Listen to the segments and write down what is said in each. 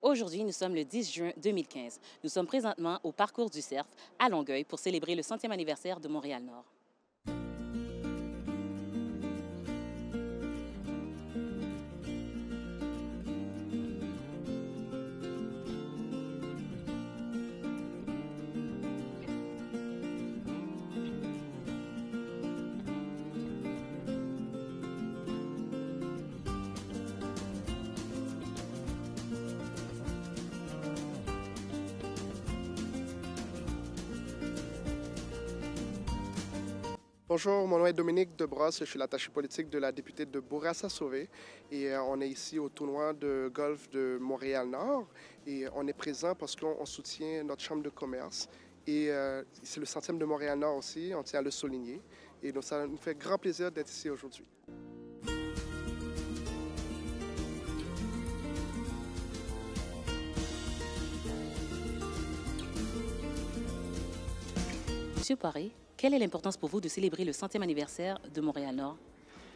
Aujourd'hui, nous sommes le 10 juin 2015. Nous sommes présentement au Parcours du Cerf, à Longueuil, pour célébrer le 100e anniversaire de Montréal-Nord. Bonjour, mon nom est Dominique Debrosse, je suis l'attaché politique de la députée de Bourassa-Sauvé et on est ici au tournoi de golf de Montréal-Nord et on est présent parce qu'on soutient notre chambre de commerce et c'est le 100e de Montréal-Nord aussi, on tient à le souligner et donc ça nous fait grand plaisir d'être ici aujourd'hui. Monsieur Paré, quelle est l'importance pour vous de célébrer le 100e anniversaire de Montréal-Nord?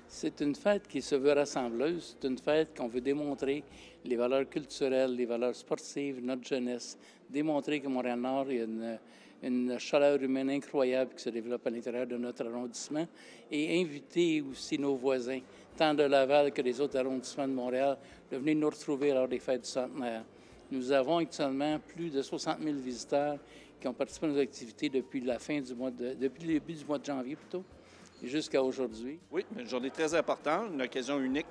C'est une fête qui se veut rassembleuse. C'est une fête qu'on veut démontrer les valeurs culturelles, les valeurs sportives, notre jeunesse. Démontrer que Montréal-Nord, il y a une chaleur humaine incroyable qui se développe à l'intérieur de notre arrondissement. Et inviter aussi nos voisins, tant de Laval que des autres arrondissements de Montréal, de venir nous retrouver lors des fêtes du centenaire. Nous avons actuellement plus de 60 000 visiteurs qui ont participé à nos activités depuis le début du mois de janvier plutôt, jusqu'à aujourd'hui. Oui, une journée très importante, une occasion unique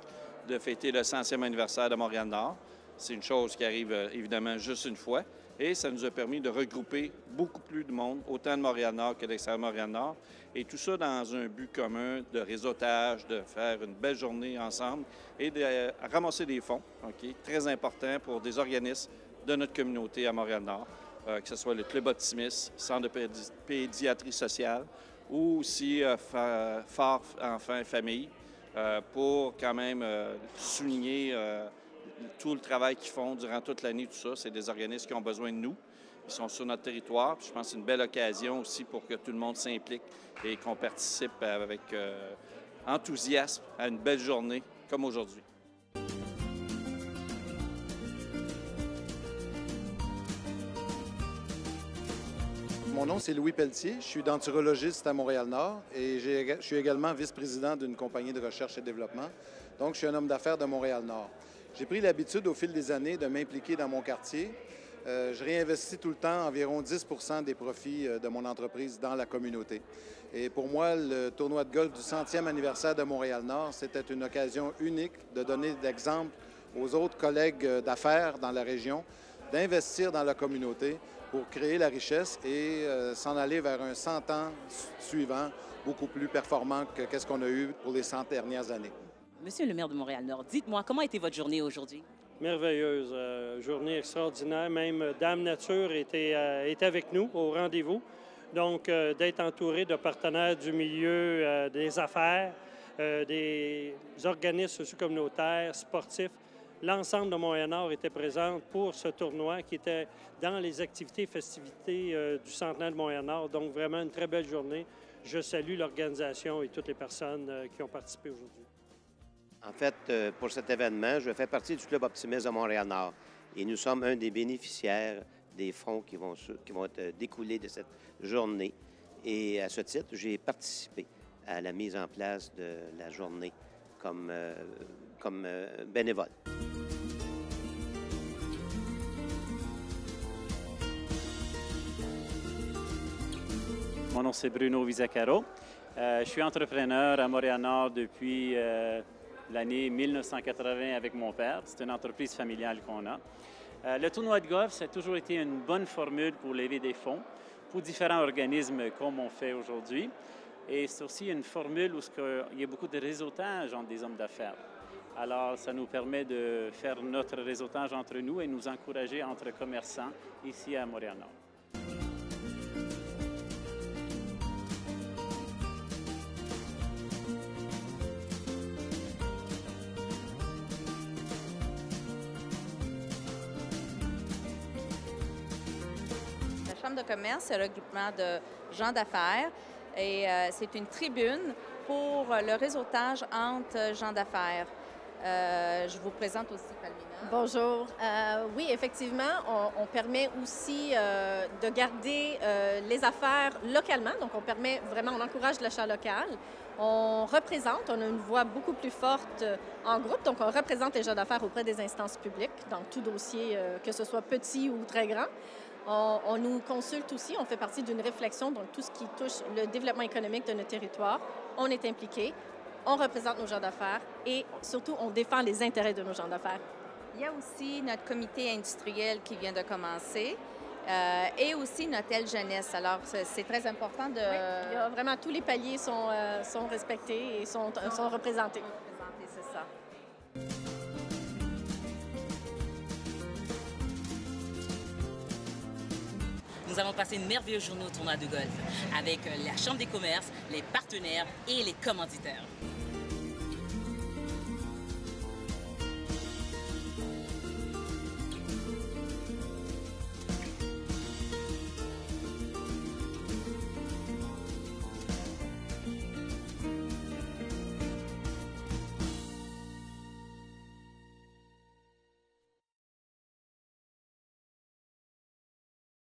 de fêter le 100e anniversaire de Montréal-Nord. C'est une chose qui arrive évidemment juste une fois et ça nous a permis de regrouper beaucoup plus de monde, autant de Montréal-Nord que d'extérieur de Montréal-Nord, et tout ça dans un but commun de réseautage, de faire une belle journée ensemble et de ramasser des fonds, très important pour des organismes de notre communauté à Montréal-Nord. Que ce soit le Club Optimisme, Centre de pédiatrie sociale ou aussi Phare Enfants et Famille pour quand même souligner tout le travail qu'ils font durant toute l'année, tout ça. C'est des organismes qui ont besoin de nous. Ils sont sur notre territoire. Puis je pense que c'est une belle occasion aussi pour que tout le monde s'implique et qu'on participe avec enthousiasme à une belle journée comme aujourd'hui. Mon nom, c'est Louis Pelletier. Je suis denturologiste à Montréal-Nord et je suis également vice-président d'une compagnie de recherche et développement. Donc, je suis un homme d'affaires de Montréal-Nord. J'ai pris l'habitude au fil des années de m'impliquer dans mon quartier. Je réinvestis tout le temps environ 10 des profits de mon entreprise dans la communauté. Et pour moi, le tournoi de golf du 100e anniversaire de Montréal-Nord, c'était une occasion unique de donner d'exemple aux autres collègues d'affaires dans la région, d'investir dans la communauté pour créer la richesse et s'en aller vers un 100 ans suivant beaucoup plus performant que ce qu'on a eu pour les 100 dernières années. Monsieur le maire de Montréal-Nord, dites-moi, comment était votre journée aujourd'hui? Merveilleuse, journée extraordinaire. Même Dame Nature était avec nous au rendez-vous. Donc, d'être entouré de partenaires du milieu des affaires, des organismes socio-communautaires, sportifs, l'ensemble de Montréal-Nord était présent pour ce tournoi qui était dans les activités et festivités du centenaire de Montréal-Nord. Donc, vraiment une très belle journée. Je salue l'organisation et toutes les personnes qui ont participé aujourd'hui. En fait, pour cet événement, je fais partie du Club Optimisme de Montréal-Nord et nous sommes un des bénéficiaires des fonds qui vont être découlés de cette journée. Et à ce titre, j'ai participé à la mise en place de la journée comme bénévole. Mon nom, c'est Bruno Vizacaro. Je suis entrepreneur à Montréal-Nord depuis l'année 1980 avec mon père. C'est une entreprise familiale qu'on a. Le tournoi de golf, ça a toujours été une bonne formule pour lever des fonds pour différents organismes comme on fait aujourd'hui. Et c'est aussi une formule où il y a beaucoup de réseautage entre des hommes d'affaires. Alors, ça nous permet de faire notre réseautage entre nous et nous encourager entre commerçants ici à Montréal-Nord. La Chambre de commerce, c'est un regroupement de gens d'affaires et c'est une tribune pour le réseautage entre gens d'affaires. Je vous présente aussi Palmina. Bonjour. Oui, effectivement, on permet aussi de garder les affaires localement. Donc, on encourage l'achat local. On représente, on a une voix beaucoup plus forte en groupe. Donc, on représente les gens d'affaires auprès des instances publiques dans tout dossier, que ce soit petit ou très grand. On nous consulte aussi, on fait partie d'une réflexion, donc tout ce qui touche le développement économique de notre territoire, on est impliqué, on représente nos gens d'affaires et surtout, on défend les intérêts de nos gens d'affaires. Il y a aussi notre comité industriel qui vient de commencer et aussi notre aile jeunesse. Alors, c'est très important de... Oui, il y a vraiment tous les paliers sont respectés et sont représentés. C'est ça. Nous avons passé une merveilleuse journée au tournoi de golf avec la Chambre des commerces, les partenaires et les commanditaires.